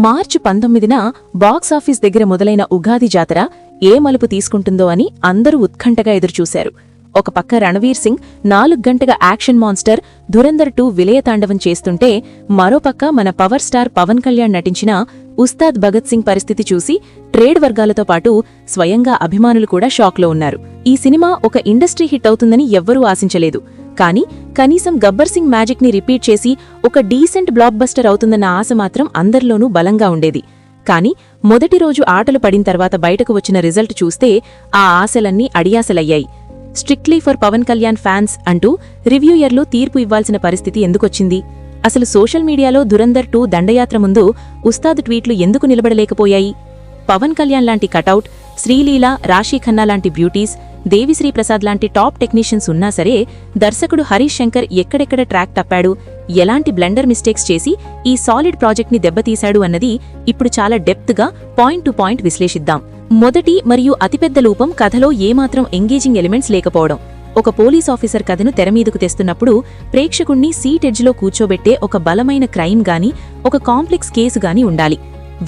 మార్చి 19న box office దగ్గర మొదలైన ఉగాది జాతర ఏ మలుపు తీసుకుంటుందో అని అందరూ ఉత్కంఠగా ఎదురుచూశారు. ఒక పక్క రణవీర్ సింగ్ 4 గంటగా యాక్షన్ మాన్స్టర్ ధురంధర్ 2 విలయతాండవం చేస్తుంటే, మరోపక్క మన పవర్ స్టార్ పవన్ కళ్యాణ్ నటించిన ఉస్తాద్ భగత్ సింగ్ పరిస్థితి చూసి ట్రేడ్ వర్గాలతో పాటు స్వయంగా అభిమానులు కూడా షాక్లో ఉన్నారు. ఈ సినిమా ఒక ఇండస్ట్రీ హిట్ అవుతుందని ఎవ్వరూ ఆశించలేదు. కానీ కనీసం గబ్బర్ సింగ్ మ్యాజిక్ ని రిపీట్ చేసి ఒక డీసెంట్ బ్లాక్ బస్టర్ అవుతుందన్న ఆశ మాత్రం అందరిలోనూ బలంగా ఉండేది. కానీ మొదటి రోజు ఆటలు పడిన తర్వాత బయటకు వచ్చిన రిజల్ట్ చూస్తే ఆ ఆశలన్నీ అడియాసలయ్యాయి. Strictly for Pawan Kalyan fans అంటూ రివ్యూయర్లు తీర్పు ఇవ్వాల్సిన పరిస్థితి ఎందుకొచ్చింది? అసలు సోషల్ మీడియాలో ధురంధర్ 2 దండయాత్ర ముందు ఉస్తాద్ ట్వీట్లు ఎందుకు నిలబడలేకపోయాయి? పవన్ కళ్యాణ్ లాంటి కటౌట్, శ్రీలీల, రాశీ ఖన్నా లాంటి బ్యూటీస్, దేవిశ్రీ ప్రసాద్ లాంటి టాప్ టెక్నీషియన్స్ ఉన్నా సరే దర్శకుడు హరీష్ శంకర్ ఎక్కడెక్కడ ట్రాక్ తప్పాడు, ఎలాంటి బ్లెండర్ మిస్టేక్స్ చేసి ఈ సాలిడ్ ప్రాజెక్ట్ ని దెబ్బతీశాడు అన్నది ఇప్పుడు చాలా డెప్త్ గా పాయింట్ టు పాయింట్ విశ్లేషిద్దాం. మొదటి మరియు అతిపెద్ద లోపం కథలో ఏమాత్రం ఎంగేజింగ్ ఎలిమెంట్స్ లేకపోవడం. ఒక పోలీస్ ఆఫీసర్ కథను తెరమీదకు తెస్తున్నప్పుడు ప్రేక్షకుణ్ణి సీట్ ఎడ్జ్లో కూర్చోబెట్టే ఒక బలమైన క్రైమ్ గాని, ఒక కాంప్లెక్స్ కేసు గాని ఉండాలి.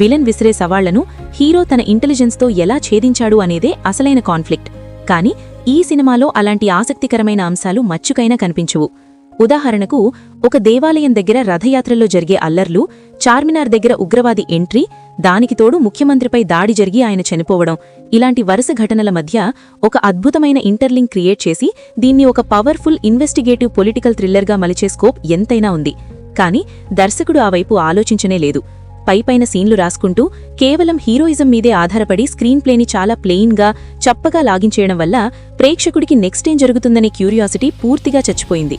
విలన్ విసిరే సవాళ్లను హీరో తన ఇంటెలిజెన్స్తో ఎలా ఛేదించాడు అనేదే అసలైన కాన్ఫ్లిక్ట్. కానీ ఈ సినిమాలో అలాంటి ఆసక్తికరమైన అంశాలు మచ్చుకైనా కనిపించవు. ఉదాహరణకు, ఒక దేవాలయం దగ్గర రథయాత్రలో జరిగే అల్లర్లు, చార్మినార్ దగ్గర ఉగ్రవాది ఎంట్రీ, దానికి తోడు ముఖ్యమంత్రిపై దాడి జరిగి ఆయన చనిపోవడం, ఇలాంటి వరుస ఘటనల మధ్య ఒక అద్భుతమైన ఇంటర్లింక్ క్రియేట్ చేసి దీన్ని ఒక పవర్ఫుల్ ఇన్వెస్టిగేటివ్ పొలిటికల్ థ్రిల్లర్గా మలిచే స్కోప్ ఎంతైనా ఉంది. కానీ దర్శకుడు ఆ వైపు ఆలోచించనే లేదు. పైపైన సీన్లు రాసుకుంటూ కేవలం హీరోయిజం మీదే ఆధారపడి స్క్రీన్ ప్లేని చాలా ప్లెయిన్గా, చప్పగా లాగించేయడం వల్ల ప్రేక్షకుడికి నెక్స్ట్ ఏం జరుగుతుందనే క్యూరియాసిటీ పూర్తిగా చచ్చిపోయింది.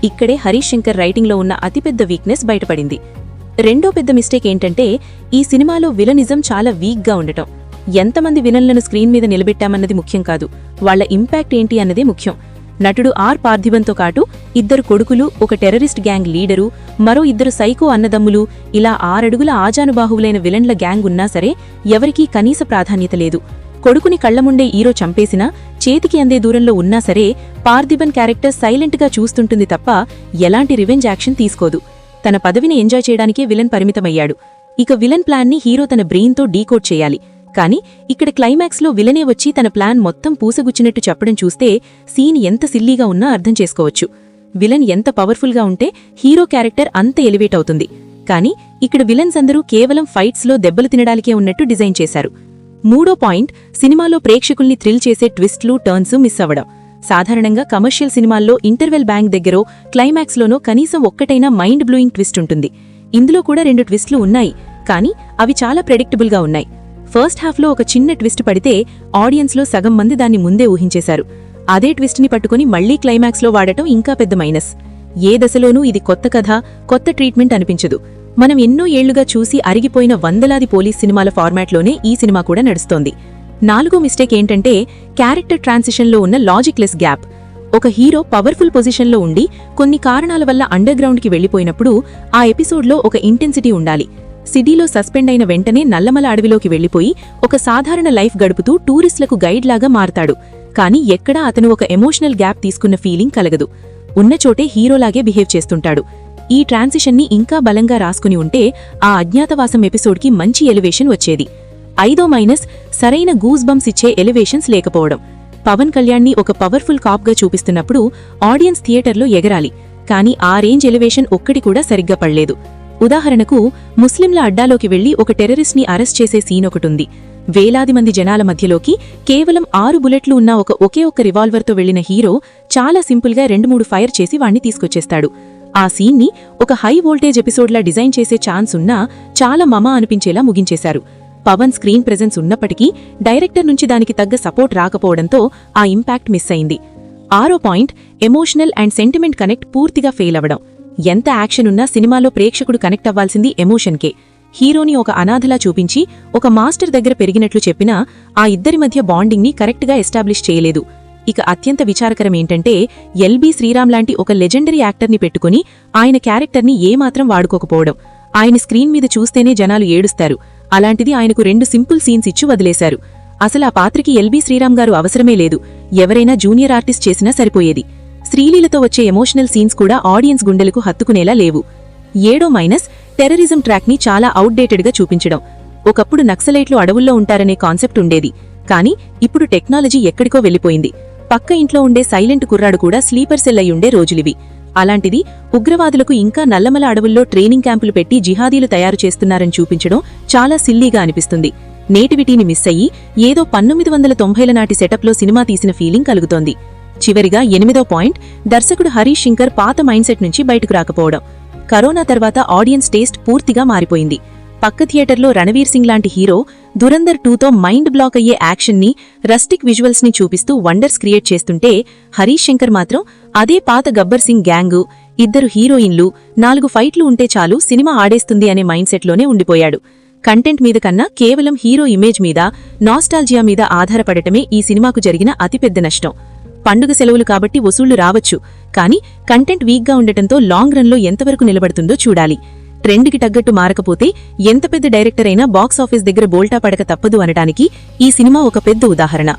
ఇక్కడే హరీష్ శంకర్ రైటింగ్లో ఉన్న అతిపెద్ద వీక్నెస్ బయటపడింది. రెండో పెద్ద మిస్టేక్ ఏంటంటే, ఈ సినిమాలో విలనిజం చాలా వీక్గా ఉండటం. ఎంతమంది విలన్లను స్క్రీన్ మీద నిలబెట్టామన్నది ముఖ్యం కాదు, వాళ్ల ఇంపాక్ట్ ఏంటి అన్నదే ముఖ్యం. నటుడు ఆర్ పార్థిబన్తో కాటు 2 కొడుకులు, ఒక టెర్రరిస్ట్ గ్యాంగ్ లీడరు, మరో 2 సైకో అన్నదమ్ములు, ఇలా 6 అడుగుల ఆజానుబాహువులైన విలన్ల గ్యాంగ్ ఉన్నా సరే ఎవరికీ కనీస ప్రాధాన్యత లేదు. కొడుకుని కళ్లముండే హీరో చంపేసినా, చేతికి అందే దూరంలో ఉన్నా సరే పార్థిబన్ క్యారెక్టర్ సైలెంట్గా చూస్తుంటుంది తప్ప ఎలాంటి రివెంజ్ యాక్షన్ తీసుకోదు. తన పదవిని ఎంజాయ్ చేయడానికే విలన్ పరిమితమయ్యాడు. ఇక విలన్ ప్లాన్ని హీరో తన బ్రెయిన్తో డీకోడ్ చేయాలి. కానీ ఇక్కడ క్లైమాక్స్లో విలనే వచ్చి తన ప్లాన్ మొత్తం పూసగుచ్చినట్టు చెప్పడం చూస్తే సీన్ ఎంత సిల్లీగా ఉన్నా అర్థం చేసుకోవచ్చు. విలన్ ఎంత పవర్ఫుల్గా ఉంటే హీరో క్యారెక్టర్ అంత ఎలివేట్ అవుతుంది. కానీ ఇక్కడ విలన్స్ అందరూ కేవలం ఫైట్స్లో దెబ్బలు తినడానికే ఉన్నట్టు డిజైన్ చేశారు. మూడో పాయింట్, సినిమాలో ప్రేక్షకుల్ని థ్రిల్ చేసే ట్విస్ట్లు, టర్న్స్ మిస్ అవ్వడం. సాధారణంగా కమర్షియల్ సినిమాల్లో ఇంటర్వెల్ బ్యాంక్ దగ్గరో క్లైమాక్స్లోనో కనీసం ఒక్కటైనా మైండ్ బ్లోయింగ్ ట్విస్ట్ ఉంటుంది. ఇందులో కూడా 2 ట్విస్ట్లు ఉన్నాయి, కానీ అవి చాలా ప్రెడిక్టబుల్గా ఉన్నాయి. ఫస్ట్ హాఫ్లో ఒక చిన్న ట్విస్ట్ పడితే ఆడియన్స్లో సగం మంది దాన్ని ముందే ఊహించేశారు. అదే ట్విస్ట్ని పట్టుకుని మళ్లీ క్లైమాక్స్లో వాడటం ఇంకా పెద్ద మైనస్. ఏ దశలోనూ ఇది కొత్త కథ, కొత్త ట్రీట్మెంట్ అనిపించదు. మనం ఎన్నో ఏళ్లుగా చూసి అరిగిపోయిన వందలాది పోలీస్ సినిమాల ఫార్మాట్లోనే ఈ సినిమా కూడా నడుస్తోంది. నాలుగో మిస్టేక్ ఏంటంటే, క్యారెక్టర్ ట్రాన్సిషన్లో ఉన్న లాజిక్లెస్ గ్యాప్. ఒక హీరో పవర్ఫుల్ పొజిషన్లో ఉండి కొన్ని కారణాల వల్ల అండర్ గ్రౌండ్కి వెళ్లిపోయినప్పుడు ఆ ఎపిసోడ్లో ఒక ఇంటెన్సిటీ ఉండాలి. సిటీలో సస్పెండ్ అయిన వెంటనే నల్లమల అడవిలోకి వెళ్లిపోయి ఒక సాధారణ లైఫ్ గడుపుతూ టూరిస్టులకు గైడ్ లాగా మారతాడు. కానీ ఎక్కడా అతను ఒక ఎమోషనల్ గ్యాప్ తీసుకున్న ఫీలింగ్ కలగదు. ఉన్నచోటే హీరోలాగే బిహేవ్ చేస్తుంటాడు. ఈ ట్రాన్సిషన్ని ఇంకా బలంగా రాసుకుని ఉంటే ఆ అజ్ఞాతవాసం ఎపిసోడ్కి మంచి ఎలివేషన్ వచ్చేది. ఐదో మైనస్, సరైన గూస్ బంప్స్ ఇచ్చే ఎలివేషన్స్ లేకపోవడం. పవన్ కళ్యాణ్ని ఒక పవర్ఫుల్ కాప్గా చూపిస్తున్నప్పుడు ఆడియన్స్ థియేటర్లో ఎగరాలి, కానీ ఆ రేంజ్ ఎలివేషన్ ఒక్కటి కూడా సరిగ్గా పడలేదు. ఉదాహరణకు, ముస్లింల అడ్డాలోకి వెళ్లి ఒక టెర్రరిస్ట్ని అరెస్ట్ చేసే సీన్ ఒకటుంది. వేలాది మంది జనాల మధ్యలోకి కేవలం 6 బుల్లెట్లు ఉన్న ఒకే ఒక్క రివాల్వర్తో వెళ్లిన హీరో చాలా సింపుల్గా 2-3 ఫైర్ చేసి వాణ్ణి తీసుకొచ్చేస్తాడు. ఆ సీన్ని ఒక హై వోల్టేజ్ ఎపిసోడ్లా డిజైన్ చేసే ఛాన్స్ ఉన్నా చాలా మమా అనిపించేలా ముగించేశారు. పవన్ స్క్రీన్ ప్రెజెన్స్ ఉన్నప్పటికీ డైరెక్టర్ నుంచి దానికి తగ్గ సపోర్ట్ రాకపోవడంతో ఆ ఇంపాక్ట్ మిస్ అయింది. ఆరో point, emotional and sentiment connect పూర్తిగా ఫెయిల్ అవ్వడం. ఎంత యాక్షన్ ఉన్నా సినిమాలో ప్రేక్షకుడు కనెక్ట్ అవ్వాల్సింది ఎమోషన్కే. హీరోని ఒక అనాథలా చూపించి ఒక మాస్టర్ దగ్గర పెరిగినట్లు చెప్పినా ఆ ఇద్దరి మధ్య బాండింగ్ని కరెక్ట్గా ఎస్టాబ్లిష్ చేయలేదు. ఇక అత్యంత విచారకరమేంటంటే, ఎల్బీ శ్రీరామ్ లాంటి ఒక లెజెండరీ యాక్టర్ని పెట్టుకుని ఆయన క్యారెక్టర్ని ఏమాత్రం వాడుకోకపోవడం. ఆయన స్క్రీన్ మీద చూస్తేనే జనాలు ఏడుస్తారు, అలాంటిది ఆయనకు 2 సింపుల్ సీన్స్ ఇచ్చి వదిలేశారు. అసలు ఆ పాత్రకి ఎల్బీ శ్రీరామ్ గారు అవసరమే లేదు, ఎవరైనా జూనియర్ ఆర్టిస్ట్ చేసినా సరిపోయేది. శ్రీలీలతో వచ్చే ఎమోషనల్ సీన్స్ కూడా ఆడియన్స్ గుండెలకు హత్తుకునేలా లేవు. ఏడో మైనస్, టెర్రరిజం ట్రాక్ని చాలా అవుట్డేటెడ్గా చూపించడం. ఒకప్పుడు నక్సలైట్లు అడవుల్లో ఉంటారనే కాన్సెప్ట్ ఉండేది, కానీ ఇప్పుడు టెక్నాలజీ ఎక్కడికో వెళ్లిపోయింది. పక్క ఇంట్లో ఉండే సైలెంట్ కుర్రాడు కూడా స్లీపర్ సెల్ అయ్యుండే రోజులివి. అలాంటిది ఉగ్రవాదులకు ఇంకా నల్లమల అడవుల్లో ట్రైనింగ్ క్యాంపులు పెట్టి జిహాదీలు తయారు చేస్తున్నారని చూపించడం చాలా సిల్లీగా అనిపిస్తుంది. నేటివిటీని మిస్ అయ్యి ఏదో 1990ల నాటి సెటప్లో సినిమా తీసిన ఫీలింగ్ కలుగుతోంది. చివరిగా 8వ పాయింట్, దర్శకుడు హరీష్ శంకర్ పాత మైండ్ సెట్ నుంచి బయటకు రాకపోవడం. కరోనా తర్వాత ఆడియన్స్ టేస్ట్ పూర్తిగా మారిపోయింది. పక్క థియేటర్లో రణవీర్ సింగ్ లాంటి హీరో దురందర్ 2తో మైండ్ బ్లాక్ అయ్యే యాక్షన్ని, రస్టిక్ విజువల్స్ ని చూపిస్తూ వండర్స్ క్రియేట్ చేస్తుంటే, హరీష్ శంకర్ మాత్రం అదే పాత గబ్బర్ సింగ్ గ్యాంగు, 2 హీరోయిన్లు, 4 ఫైట్లు ఉంటే చాలు సినిమా ఆడేస్తుంది అనే మైండ్ సెట్లోనే ఉండిపోయాడు. కంటెంట్ మీద కన్నా కేవలం హీరో ఇమేజ్ మీద, నాస్టాల్జియా మీద ఆధారపడటమే ఈ సినిమాకు జరిగిన అతిపెద్ద నష్టం. పండుగ సెలవులు కాబట్టి వసూళ్లు రావచ్చు, కానీ కంటెంట్ వీక్గా ఉండటంతో లాంగ్ రన్లో ఎంతవరకు నిలబడుతుందో చూడాలి. ట్రెండ్కి తగ్గట్టు మారకపోతే ఎంత పెద్ద డైరెక్టర్ అయినా బాక్సాఫీస్ దగ్గర బోల్టా పడక తప్పదు అనటానికి ఈ సినిమా ఒక పెద్ద ఉదాహరణ.